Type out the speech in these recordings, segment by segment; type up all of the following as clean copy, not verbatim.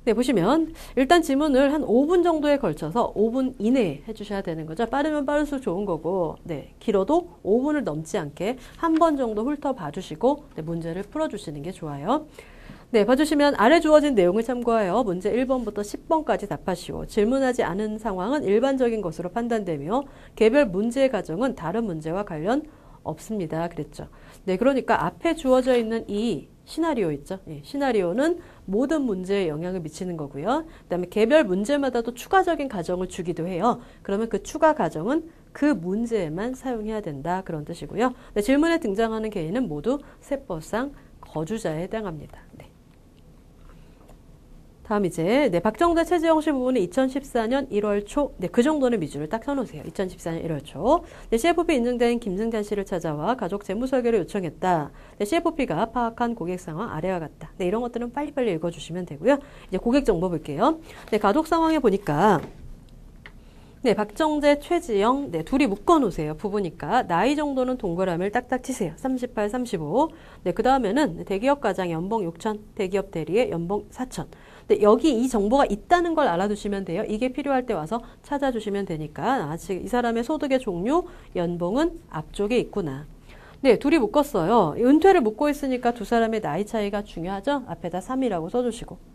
네, 보시면 일단 지문을 한 5분 정도에 걸쳐서 5분 이내에 해주셔야 되는 거죠. 빠르면 빠를수록 좋은 거고, 네, 길어도 5분을 넘지 않게 한 번 정도 훑어봐 주시고, 네, 문제를 풀어주시는 게 좋아요. 네, 봐주시면 아래 주어진 내용을 참고하여 문제 1번부터 10번까지 답하시오. 질문하지 않은 상황은 일반적인 것으로 판단되며 개별 문제의 가정은 다른 문제와 관련 없습니다. 그랬죠. 네, 그러니까 앞에 주어져 있는 이 시나리오 있죠. 예, 시나리오는 모든 문제에 영향을 미치는 거고요. 그다음에 개별 문제마다도 추가적인 가정을 주기도 해요. 그러면 그 추가 가정은 그 문제에만 사용해야 된다. 그런 뜻이고요. 네, 질문에 등장하는 개인은 모두 세법상 거주자에 해당합니다. 네. 다음 이제 네, 박정대 최재형 씨 부분은 2014년 1월 초, 네, 그 정도는 미주를 딱 써놓으세요. 2014년 1월 초. 네, CFP 인증자인 김승찬 씨를 찾아와 가족 재무 설계를 요청했다. 네, CFP가 파악한 고객 상황 아래와 같다. 네, 이런 것들은 빨리빨리 읽어주시면 되고요. 이제 고객 정보 볼게요. 네, 가족 상황에 보니까 네, 박정재, 최지영, 네, 둘이 묶어놓으세요. 부부니까. 나이 정도는 동그라미를 딱딱 치세요. 38, 35. 네, 그 다음에는 대기업 가장 연봉 6천, 대기업 대리의 연봉 4천. 네, 여기 이 정보가 있다는 걸 알아두시면 돼요. 이게 필요할 때 와서 찾아주시면 되니까. 아, 지금 이 사람의 소득의 종류, 연봉은 앞쪽에 있구나. 네, 둘이 묶었어요. 은퇴를 묶고 있으니까 두 사람의 나이 차이가 중요하죠? 앞에다 3이라고 써주시고.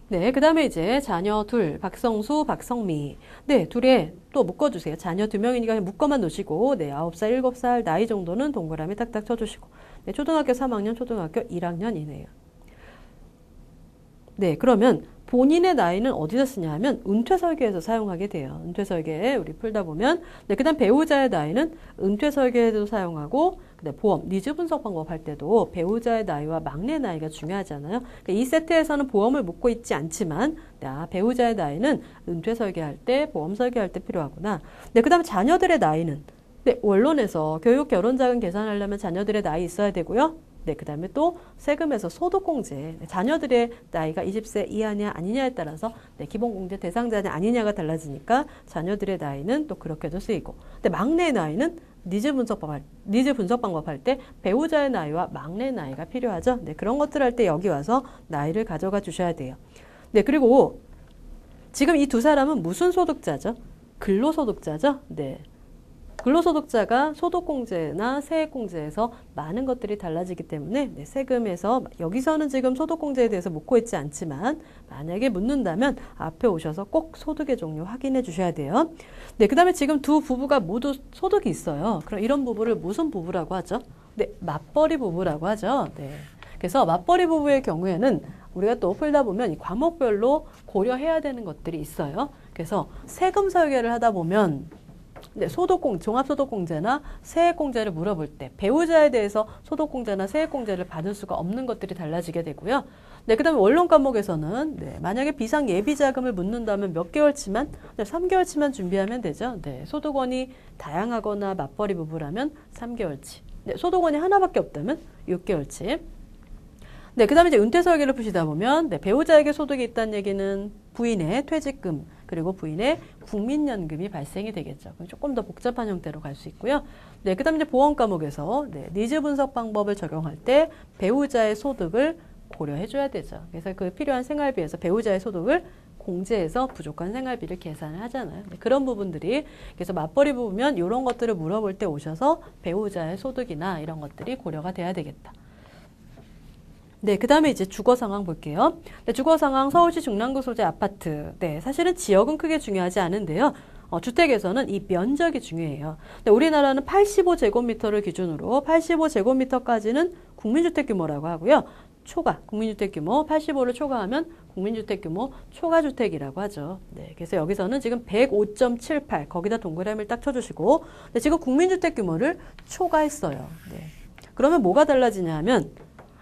네, 그 다음에 이제 자녀 둘, 박성수, 박성미. 네, 둘에 또 묶어주세요. 자녀 2명이니까 그냥 묶어만 놓으시고, 네, 9살, 7살 나이 정도는 동그라미 딱딱 쳐주시고. 네, 초등학교 3학년, 초등학교 1학년이네요. 네, 그러면 본인의 나이는 어디서 쓰냐 하면 은퇴 설계에서 사용하게 돼요. 은퇴 설계에 우리 풀다 보면 네, 그다음 배우자의 나이는 은퇴 설계에도 사용하고 네, 보험, 니즈 분석 방법 할 때도 배우자의 나이와 막내 나이가 중요하잖아요. 그러니까 이 세트에서는 보험을 묶고 있지 않지만 네, 배우자의 나이는 은퇴 설계할 때, 보험 설계할 때 필요하구나. 네, 그다음에 자녀들의 나이는 네, 원론에서 교육 결혼 자금 계산하려면 자녀들의 나이 있어야 되고요. 네, 그 다음에 또 세금에서 소득공제, 자녀들의 나이가 20세 이하냐 아니냐에 따라서 네, 기본공제 대상자냐 아니냐가 달라지니까 자녀들의 나이는 또 그렇게도 쓰이고, 근데 막내의 나이는 니즈 분석 방법 할 때 배우자의 나이와 막내 나이가 필요하죠. 네, 그런 것들 할 때 여기 와서 나이를 가져가 주셔야 돼요. 네, 그리고 지금 이 두 사람은 무슨 소득자죠? 근로소득자죠? 네. 근로소득자가 소득공제나 세액공제에서 많은 것들이 달라지기 때문에 네, 세금에서 여기서는 지금 소득공제에 대해서 묻고 있지 않지만 만약에 묻는다면 앞에 오셔서 꼭 소득의 종류 확인해 주셔야 돼요. 네, 그 다음에 지금 두 부부가 모두 소득이 있어요. 그럼 이런 부부를 무슨 부부라고 하죠? 네, 맞벌이 부부라고 하죠. 네. 그래서 맞벌이 부부의 경우에는 우리가 또 풀다 보면 이 과목별로 고려해야 되는 것들이 있어요. 그래서 세금 설계를 하다 보면 네, 종합소득공제나 세액공제를 물어볼 때 배우자에 대해서 소득공제나 세액공제를 받을 수가 없는 것들이 달라지게 되고요. 네, 그 다음에 원론 과목에서는 네, 만약에 비상 예비자금을 묻는다면 몇 개월치만, 네, 3개월치만 준비하면 되죠. 네, 소득원이 다양하거나 맞벌이 부부라면 3개월치. 네, 소득원이 하나밖에 없다면 6개월치. 네, 그 다음에 이제 은퇴 설계를 푸시다 보면 네, 배우자에게 소득이 있다는 얘기는 부인의 퇴직금 그리고 부인의 국민연금이 발생이 되겠죠. 그럼 조금 더 복잡한 형태로 갈 수 있고요. 네, 그 다음에 이제 보험 과목에서 네, 니즈 분석 방법을 적용할 때 배우자의 소득을 고려해 줘야 되죠. 그래서 그 필요한 생활비에서 배우자의 소득을 공제해서 부족한 생활비를 계산을 하잖아요. 네, 그런 부분들이 그래서 맞벌이 부부면 이런 것들을 물어볼 때 오셔서 배우자의 소득이나 이런 것들이 고려가 돼야 되겠다. 네, 그 다음에 이제 주거 상황 볼게요. 네, 주거 상황 서울시 중랑구 소재 아파트. 네, 사실은 지역은 크게 중요하지 않은데요. 주택에서는 이 면적이 중요해요. 네, 우리나라는 85제곱미터를 기준으로 85제곱미터까지는 국민주택 규모라고 하고요. 국민주택 규모 85를 초과하면 국민주택 규모 초과주택이라고 하죠. 네, 그래서 여기서는 지금 105.78 거기다 동그라미를 딱 쳐주시고 네, 지금 국민주택 규모를 초과했어요. 네, 그러면 뭐가 달라지냐 하면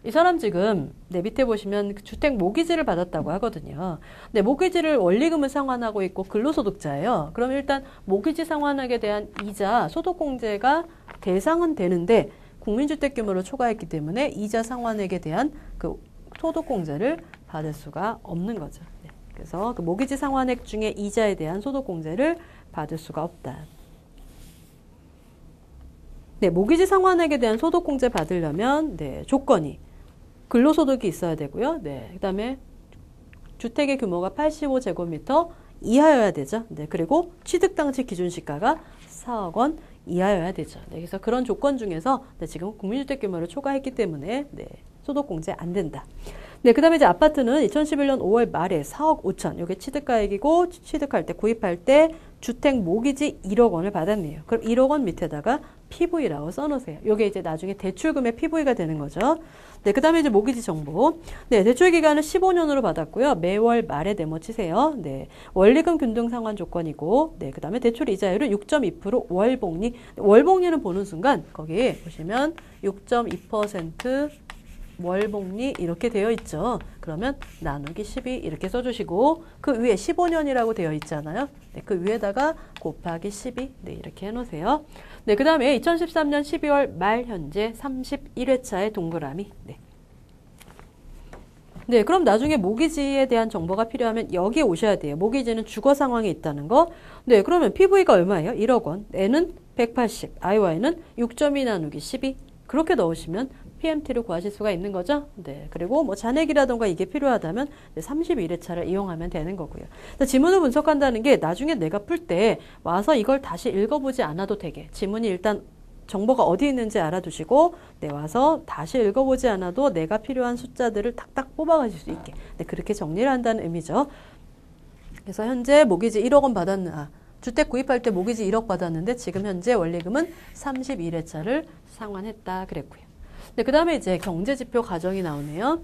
이 사람 지금 네, 밑에 보시면 주택 모기지를 받았다고 하거든요. 네, 모기지를 원리금을 상환하고 있고 근로소득자예요. 그럼 일단 모기지 상환액에 대한 이자, 소득공제가 대상은 되는데 국민주택 규모를 초과했기 때문에 이자 상환액에 대한 그 소득공제를 받을 수가 없는 거죠. 네, 그래서 그 모기지 상환액 중에 이자에 대한 소득공제를 받을 수가 없다. 네, 모기지 상환액에 대한 소득공제 받으려면 네, 조건이 근로소득이 있어야 되고요. 네, 그다음에 주택의 규모가 85제곱미터 이하여야 되죠. 네, 그리고 취득당시 기준시가가 4억 원 이하여야 되죠. 네, 그래서 그런 조건 중에서 네, 지금 국민주택 규모를 초과했기 때문에 네, 소득공제 안 된다. 네, 그 다음에 이제 아파트는 2011년 5월 말에 4억 5천, 이게 취득가액이고, 취득할 때, 구입할 때 주택 모기지 1억 원을 받았네요. 그럼 1억 원 밑에다가 PV라고 써놓으세요. 이게 이제 나중에 대출금의 PV가 되는 거죠. 네, 그 다음에 이제 모기지 정보. 네, 대출 기간은 15년으로 받았고요. 매월 말에 네모치세요. 네, 원리금 균등 상환 조건이고, 네, 그 다음에 대출 이자율은 6.2% 월복리. 월복리는 보는 순간, 거기 보시면 6.2% 월복리 이렇게 되어 있죠. 그러면 나누기 12 이렇게 써주시고 그 위에 15년이라고 되어 있잖아요. 네, 그 위에다가 곱하기 12 네, 이렇게 해놓으세요. 네, 그 다음에 2013년 12월 말 현재 31회차의 동그라미. 네. 네, 그럼 나중에 모기지에 대한 정보가 필요하면 여기에 오셔야 돼요. 모기지는 주거 상황에 있다는 거. 네, 그러면 PV가 얼마예요? 1억 원. N은 180, IY는 6.2 나누기 12. 그렇게 넣으시면 PMT를 구하실 수가 있는 거죠. 네, 그리고 뭐 잔액이라던가 이게 필요하다면 31회차를 이용하면 되는 거고요. 지문을 분석한다는 게 나중에 내가 풀 때 와서 이걸 다시 읽어보지 않아도 되게 지문이 일단 정보가 어디 있는지 알아두시고 네, 와서 다시 읽어보지 않아도 내가 필요한 숫자들을 탁탁 뽑아가실 수 있게 네, 그렇게 정리를 한다는 의미죠. 그래서 현재 모기지 1억 원 주택 구입할 때 모기지 1억 받았는데 지금 현재 원리금은 31회차를 상환했다 그랬고요. 네, 그 다음에 이제 경제지표 가정이 나오네요.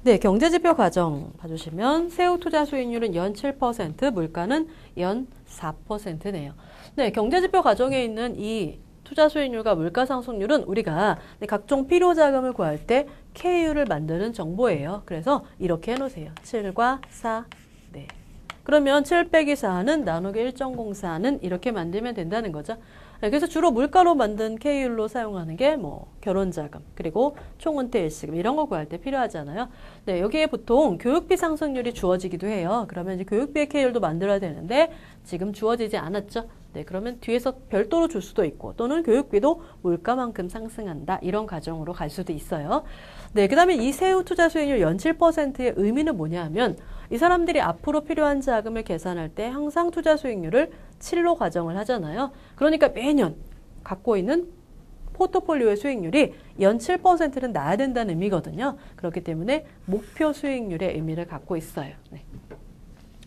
네, 경제지표 가정 봐주시면 세후 투자 수익률은 연 7%, 물가는 연 4%네요. 네, 경제지표 가정에 있는 이 투자 수익률과 물가 상승률은 우리가 각종 필요 자금을 구할 때 K율을 만드는 정보예요. 그래서 이렇게 해놓으세요. 7과 4. 네. 그러면 7 빼기 4는 나누기 1.04는 이렇게 만들면 된다는 거죠. 네, 그래서 주로 물가로 만든 K율로 사용하는 게 뭐 결혼자금, 그리고 총은퇴 일시금 이런 거 구할 때 필요하잖아요. 네, 여기에 보통 교육비 상승률이 주어지기도 해요. 그러면 이제 교육비의 K율도 만들어야 되는데 지금 주어지지 않았죠. 네, 그러면 뒤에서 별도로 줄 수도 있고 또는 교육비도 물가만큼 상승한다. 이런 가정으로 갈 수도 있어요. 네, 그 다음에 이 세후 투자 수익률 연 7%의 의미는 뭐냐 하면 이 사람들이 앞으로 필요한 자금을 계산할 때 항상 투자 수익률을 7로 가정을 하잖아요. 그러니까 매년 갖고 있는 포트폴리오의 수익률이 연 7%는 나야 된다는 의미거든요. 그렇기 때문에 목표 수익률의 의미를 갖고 있어요. 네.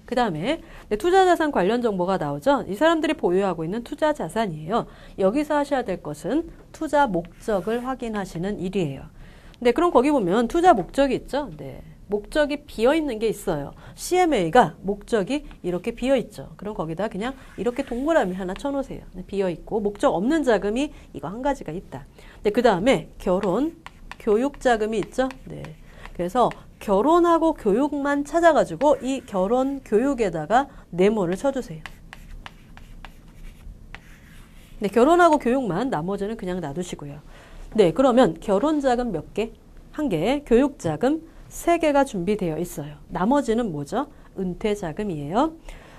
그 다음에 투자자산 관련 정보가 나오죠. 이 사람들이 보유하고 있는 투자자산이에요. 여기서 하셔야 될 것은 투자 목적을 확인하시는 일이에요. 네, 그럼 거기 보면 투자 목적이 있죠. 네, 목적이 비어있는 게 있어요. CMA가 목적이 이렇게 비어있죠. 그럼 거기다 그냥 이렇게 동그라미 하나 쳐놓으세요. 네, 비어있고 목적 없는 자금이 이거 한 가지가 있다. 네, 그 다음에 결혼, 교육 자금이 있죠. 네, 그래서 결혼하고 교육만 찾아가지고 이 결혼 교육에다가 네모를 쳐주세요. 네, 결혼하고 교육만 나머지는 그냥 놔두시고요. 네, 그러면 결혼자금 몇 개? 1개, 교육자금 3개가 준비되어 있어요. 나머지는 뭐죠? 은퇴자금이에요.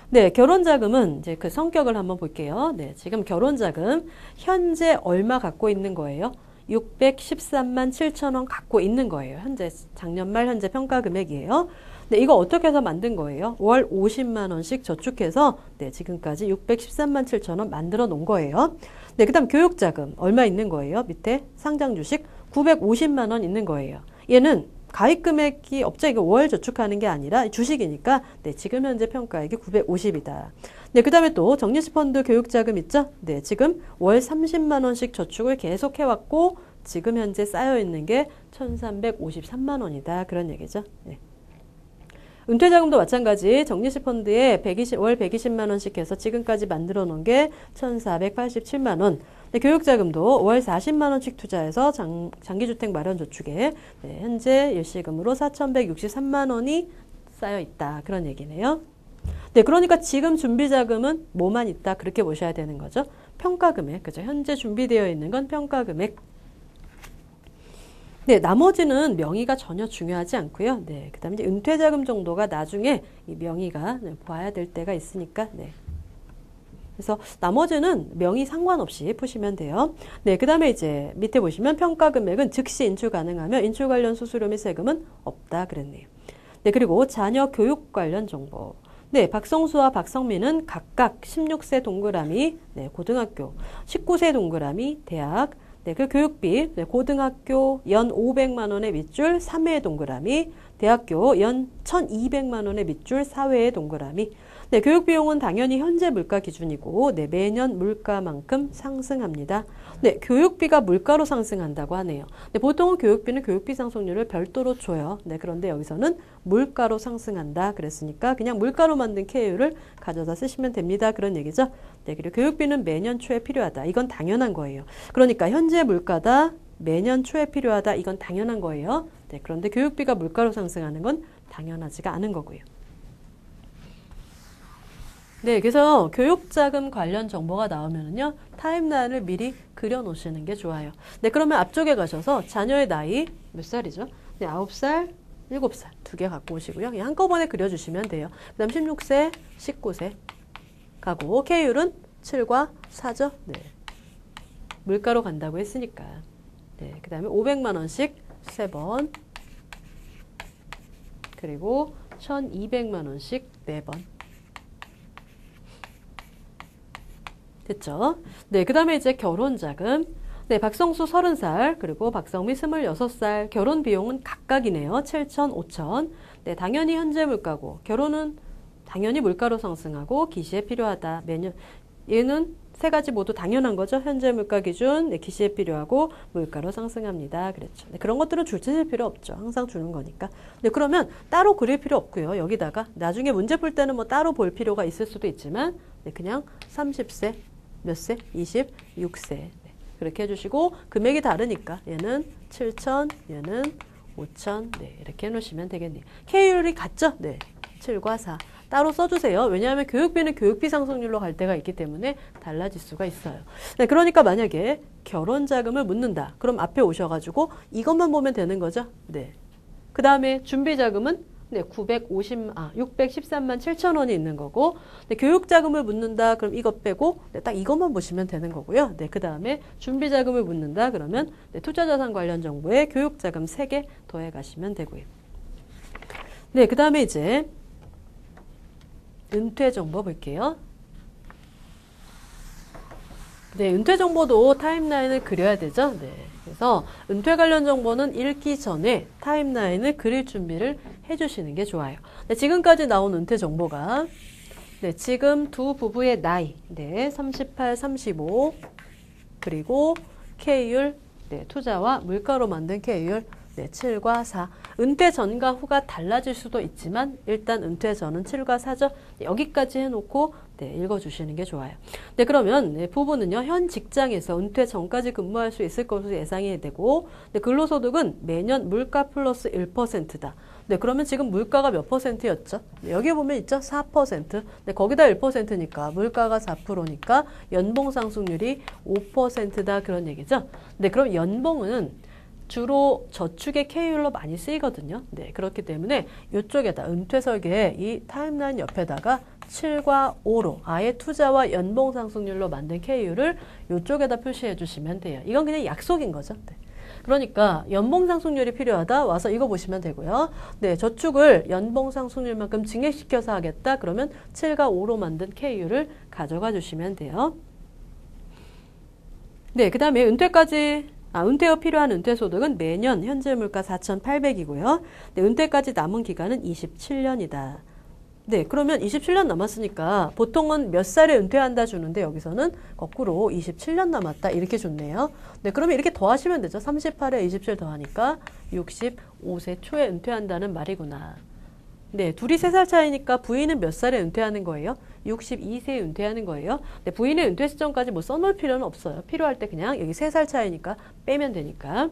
네, 결혼자금은 이제 그 성격을 한번 볼게요. 네, 지금 결혼자금 현재 얼마 갖고 있는 거예요? 613만 7천 원 갖고 있는 거예요. 현재 작년 말 현재 평가 금액이에요. 네, 이거 어떻게 해서 만든 거예요? 월 50만 원씩 저축해서 네, 지금까지 613만 7천 원 만들어 놓은 거예요. 네, 그다음 교육자금 얼마 있는 거예요? 밑에 상장 주식 950만 원 있는 거예요. 얘는 가입 금액이 없죠. 이거 월 저축하는 게 아니라 주식이니까 네, 지금 현재 평가액이 950이다. 네, 그 다음에 또 정리식 펀드 교육자금 있죠? 네, 지금 월 30만 원씩 저축을 계속 해왔고 지금 현재 쌓여있는 게 1353만 원이다. 그런 얘기죠. 네. 은퇴자금도 마찬가지 정리식 펀드에 월 120만 원씩 해서 지금까지 만들어 놓은 게 1487만 원. 네, 교육자금도 월 40만 원씩 투자해서 장기주택 마련 저축에 네, 현재 일시금으로 4163만 원이 쌓여 있다. 그런 얘기네요. 네, 그러니까 지금 준비자금은 뭐만 있다. 그렇게 보셔야 되는 거죠. 평가금액. 그죠? 현재 준비되어 있는 건 평가금액. 네, 나머지는 명의가 전혀 중요하지 않고요. 네, 그 다음에 이제 은퇴자금 정도가 나중에 이 명의가 봐야 될 때가 있으니까, 네. 그래서 나머지는 명의 상관없이 푸시면 돼요. 네, 그 다음에 이제 밑에 보시면 평가 금액은 즉시 인출 가능하며 인출 관련 수수료 및 세금은 없다 그랬네요. 네, 그리고 자녀 교육 관련 정보. 네, 박성수와 박성민은 각각 16세 동그라미, 네, 고등학교, 19세 동그라미, 대학, 네, 그 교육비, 네, 고등학교 연 500만 원의 밑줄 3회 동그라미, 대학교 연 1200만 원의 밑줄 4회의 동그라미. 네, 교육비용은 당연히 현재 물가 기준이고, 네, 매년 물가만큼 상승합니다. 네, 교육비가 물가로 상승한다고 하네요. 네, 보통은 교육비는 교육비 상승률을 별도로 줘요. 네, 그런데 여기서는 물가로 상승한다 그랬으니까 그냥 물가로 만든 KU를 가져다 쓰시면 됩니다. 그런 얘기죠. 네, 그리고 교육비는 매년 초에 필요하다. 이건 당연한 거예요. 그러니까 현재 물가다, 매년 초에 필요하다. 이건 당연한 거예요. 네, 그런데 교육비가 물가로 상승하는 건 당연하지가 않은 거고요. 네, 그래서 교육자금 관련 정보가 나오면은요, 타임라인을 미리 그려놓으시는 게 좋아요. 네, 그러면 앞쪽에 가셔서 자녀의 나이 몇 살이죠? 네, 9살, 7살 두 개 갖고 오시고요. 그냥 한꺼번에 그려주시면 돼요. 그 다음 16세, 19세 가고, K율은 7과 4죠? 네. 물가로 간다고 했으니까. 네, 그 다음에 500만 원씩 3번. 그리고 1200만 원씩 4번. 됐죠? 네, 그 다음에 이제 결혼자금. 네, 박성수 30살, 그리고 박성미 26살. 결혼 비용은 각각이네요. 7천, 5천. 네, 당연히 현재 물가고, 결혼은 당연히 물가로 상승하고, 기시에 필요하다. 매년. 얘는 세 가지 모두 당연한 거죠. 현재 물가 기준, 네, 기시에 필요하고, 물가로 상승합니다. 그랬죠. 네, 그런 것들은 줄치실 필요 없죠. 항상 주는 거니까. 네, 그러면 따로 그릴 필요 없고요. 여기다가 나중에 문제 풀 때는 뭐 따로 볼 필요가 있을 수도 있지만, 네, 그냥 30세. 몇 세? 26세. 네, 그렇게 해주시고 금액이 다르니까 얘는 7천, 얘는 5천. 네, 이렇게 해놓으시면 되겠네요. K율이 같죠? 네, 7과 4. 따로 써주세요. 왜냐하면 교육비는 교육비 상승률로 갈 때가 있기 때문에 달라질 수가 있어요. 네, 그러니까 만약에 결혼자금을 묻는다. 그럼 앞에 오셔가지고 이것만 보면 되는 거죠? 네. 그 다음에 준비자금은 네, 613만 7천 원이 있는 거고, 네, 교육자금을 묻는다. 그럼 이것 빼고, 네, 딱 이것만 보시면 되는 거고요. 네, 그 다음에 준비자금을 묻는다. 그러면, 네, 투자자산 관련 정보에 교육자금 3개 더해 가시면 되고요. 네, 그 다음에 이제, 은퇴 정보 볼게요. 네, 은퇴 정보도 타임라인을 그려야 되죠. 네. 그래서 은퇴 관련 정보는 읽기 전에 타임라인을 그릴 준비를 해주시는 게 좋아요. 네, 지금까지 나온 은퇴 정보가 네, 지금 두 부부의 나이 네, 38, 35 그리고 K율 네, 투자와 물가로 만든 K율 네, 7과 4. 은퇴 전과 후가 달라질 수도 있지만 일단 은퇴 전은 7과 4죠. 여기까지 해놓고 네, 읽어주시는 게 좋아요. 네, 그러면 네, 부부는요. 현 직장에서 은퇴 전까지 근무할 수 있을 것으로 예상이 되고 네, 근로소득은 매년 물가 플러스 1%다. 네, 그러면 지금 물가가 몇 %였죠? 네, 여기 보면 있죠? 4%. 네, 거기다 1%니까 물가가 4%니까 연봉 상승률이 5%다 그런 얘기죠. 네, 그럼 연봉은 주로 저축의 K율로 많이 쓰이거든요. 네, 그렇기 때문에 이쪽에다 은퇴 설계에 이 타임라인 옆에다가 7과 5로 아예 투자와 연봉 상승률로 만든 K율을 이쪽에다 표시해 주시면 돼요. 이건 그냥 약속인 거죠. 네. 그러니까 연봉 상승률이 필요하다. 와서 이거 보시면 되고요. 네, 저축을 연봉 상승률만큼 증액시켜서 하겠다. 그러면 7과 5로 만든 K율을 가져가 주시면 돼요. 네, 그 다음에 은퇴 후 필요한 은퇴소득은 매년 현재 물가 4,800이고요. 네, 은퇴까지 남은 기간은 27년이다. 네, 그러면 27년 남았으니까 보통은 몇 살에 은퇴한다 주는데 여기서는 거꾸로 27년 남았다 이렇게 줬네요. 네, 그러면 이렇게 더하시면 되죠. 38에 27 더하니까 65세 초에 은퇴한다는 말이구나. 네, 둘이 3살 차이니까 부인은 몇 살에 은퇴하는 거예요? 62세에 은퇴하는 거예요. 네, 부인의 은퇴 시점까지 뭐 써놓을 필요는 없어요. 필요할 때 그냥 여기 3살 차이니까 빼면 되니까.